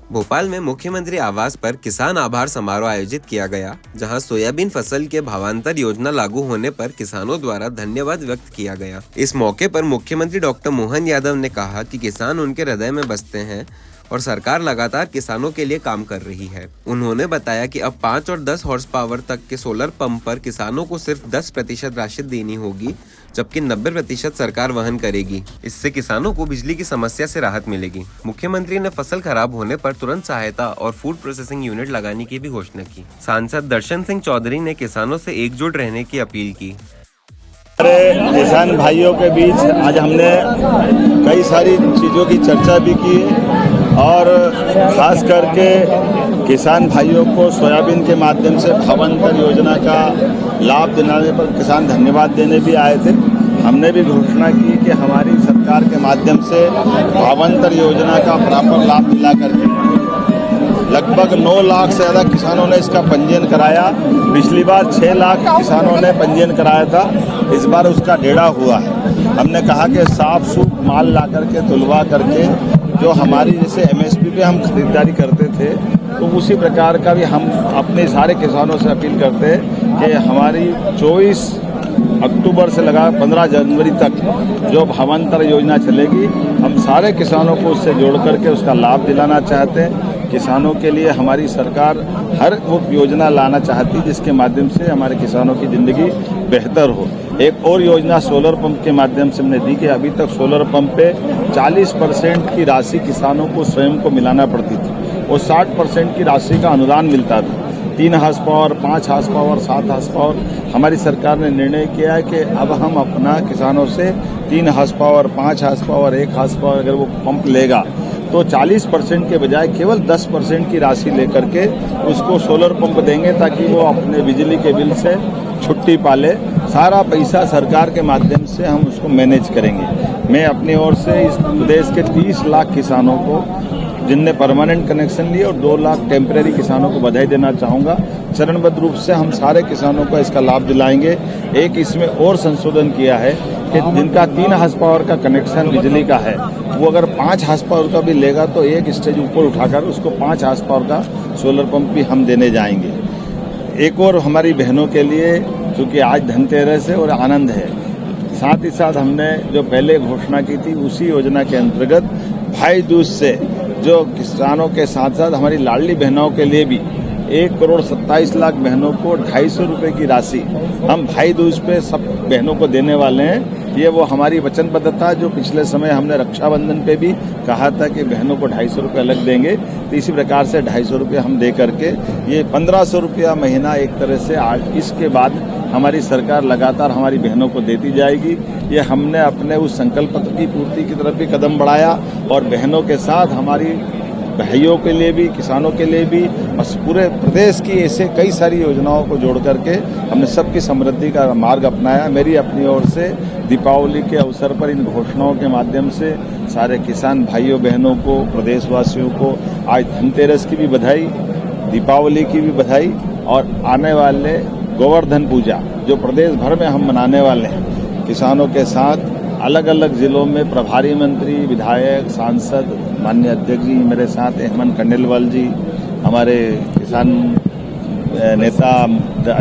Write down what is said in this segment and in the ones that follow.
भोपाल में मुख्यमंत्री आवास पर किसान आभार समारोह आयोजित किया गया, जहां सोयाबीन फसल के भावांतर योजना लागू होने पर किसानों द्वारा धन्यवाद व्यक्त किया गया। इस मौके पर मुख्यमंत्री डॉक्टर मोहन यादव ने कहा कि किसान उनके हृदय में बसते हैं और सरकार लगातार किसानों के लिए काम कर रही है। उन्होंने बताया कि अब 5 और 10 हॉर्स पावर तक के सोलर पंप पर किसानों को सिर्फ 10% राशि देनी होगी, जबकि 90% सरकार वहन करेगी। इससे किसानों को बिजली की समस्या से राहत मिलेगी। मुख्यमंत्री ने फसल खराब होने पर तुरंत सहायता और फूड प्रोसेसिंग यूनिट लगाने की भी घोषणा की। सांसद दर्शन सिंह चौधरी ने किसानों से एकजुट रहने की अपील की। हमारे किसान भाइयों के बीच आज हमने कई सारी चीज़ों की चर्चा भी की और खास करके किसान भाइयों को सोयाबीन के माध्यम से भावांतर योजना का लाभ दिलाने पर किसान धन्यवाद देने भी आए थे। हमने भी घोषणा की कि हमारी सरकार के माध्यम से भावांतर योजना का प्रॉपर लाभ दिला करके लगभग 9 लाख से ज़्यादा किसानों ने इसका पंजीयन कराया। पिछली बार 6 लाख किसानों ने पंजीयन कराया था, इस बार उसका 1.5 हुआ है। हमने कहा कि साफ सूफ माल ला करके तुलवा करके जो हमारी जैसे MSP पे हम खरीदारी करते थे, तो उसी प्रकार का भी हम अपने सारे किसानों से अपील करते हैं कि हमारी 24 अक्टूबर से लगा 15 जनवरी तक जो भावांतर योजना चलेगी, हम सारे किसानों को उससे जोड़ करके उसका लाभ दिलाना चाहते हैं। किसानों के लिए हमारी सरकार हर वो योजना लाना चाहती है जिसके माध्यम से हमारे किसानों की ज़िंदगी बेहतर हो। एक और योजना सोलर पंप के माध्यम से हमने दी कि अभी तक सोलर पंप पे 40% की राशि किसानों को स्वयं को मिलाना पड़ती थी और 60% की राशि का अनुदान मिलता था। 3 horse power, 5 horse power, 7 horse power, हमारी सरकार ने निर्णय किया है कि अब हम अपना किसानों से 3 horse power, 5 horse power, 1 horse power अगर वो पंप लेगा तो 40% के बजाय केवल 10% की राशि लेकर के उसको सोलर पंप देंगे, ताकि वो अपने बिजली के बिल से छुट्टी पाले। सारा पैसा सरकार के माध्यम से हम उसको मैनेज करेंगे। मैं अपनी ओर से इस प्रदेश के 30 लाख किसानों को जिनने परमानेंट कनेक्शन लिए और 2 लाख टेम्परेरी किसानों को बधाई देना चाहूँगा। चरणबद्ध रूप से हम सारे किसानों को इसका लाभ दिलाएंगे। एक इसमें और संशोधन किया है कि जिनका 3 हार्स पावर का कनेक्शन बिजली का है, वो अगर 5 हार्स पावर का भी लेगा तो एक स्टेज ऊपर उठाकर उसको 5 हार्स पावर का सोलर पंप भी हम देने जाएंगे। एक और हमारी बहनों के लिए, चूँकि आज धनतेरस है और आनंद है, साथ ही साथ हमने जो पहले घोषणा की थी उसी योजना के अंतर्गत भाई दूज से जो किसानों के साथ साथ हमारी लाडली बहनों के लिए भी 1,27,00,000 बहनों को 250 रुपये की राशि हम भाई दूज पे सब बहनों को देने वाले हैं। ये वो हमारी वचनबद्धता जो पिछले समय हमने रक्षाबंधन पे भी कहा था कि बहनों को 250 रुपये अलग देंगे, तो इसी प्रकार से 250 रुपये हम दे करके ये 1500 रुपया महीना एक तरह से इसके बाद हमारी सरकार लगातार हमारी बहनों को देती जाएगी। ये हमने अपने उस संकल्प पत्र की पूर्ति की तरफ भी कदम बढ़ाया और बहनों के साथ हमारी भाइयों के लिए भी, किसानों के लिए भी और पूरे प्रदेश की ऐसे कई सारी योजनाओं को जोड़ करके हमने सबकी समृद्धि का मार्ग अपनाया। मेरी अपनी ओर से दीपावली के अवसर पर इन घोषणाओं के माध्यम से सारे किसान भाइयों बहनों को, प्रदेशवासियों को आज धनतेरस की भी बधाई, दीपावली की भी बधाई और आने वाले गोवर्धन पूजा जो प्रदेश भर में हम मनाने वाले हैं। किसानों के साथ अलग अलग जिलों में प्रभारी मंत्री, विधायक, सांसद, माननीय अध्यक्ष जी मेरे साथ, हेमंत खंडेलवाल जी, हमारे किसान नेता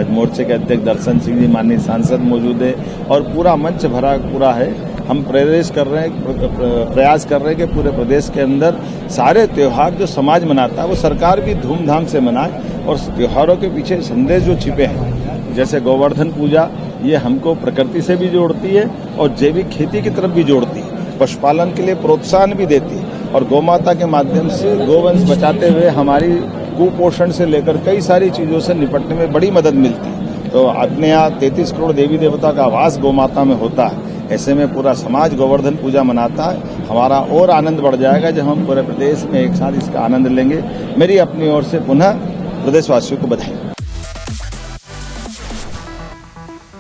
मोर्चे के अध्यक्ष दर्शन सिंह जी, माननीय सांसद मौजूद है और पूरा मंच भरा पूरा है। हम प्रयास कर रहे हैं कि पूरे प्रदेश के अंदर सारे त्यौहार जो समाज मनाता है वो सरकार भी धूमधाम से मनाए और त्योहारों के पीछे संदेश जो छिपे हैं, जैसे गोवर्धन पूजा, ये हमको प्रकृति से भी जोड़ती है और जैविक खेती की तरफ भी जोड़ती है, पशुपालन के लिए प्रोत्साहन भी देती है और गौमाता के माध्यम से गोवंश बचाते हुए हमारी कुपोषण से लेकर कई सारी चीज़ों से निपटने में बड़ी मदद मिलती है। तो अपने यहाँ 33 करोड़ देवी देवता का वास गौमाता में होता है, ऐसे में पूरा समाज गोवर्धन पूजा मनाता है। हमारा और आनंद बढ़ जाएगा जब हम पूरे प्रदेश में एक साथ इसका आनंद लेंगे। मेरी अपनी ओर से पुनः प्रदेशवासियों को बधाई।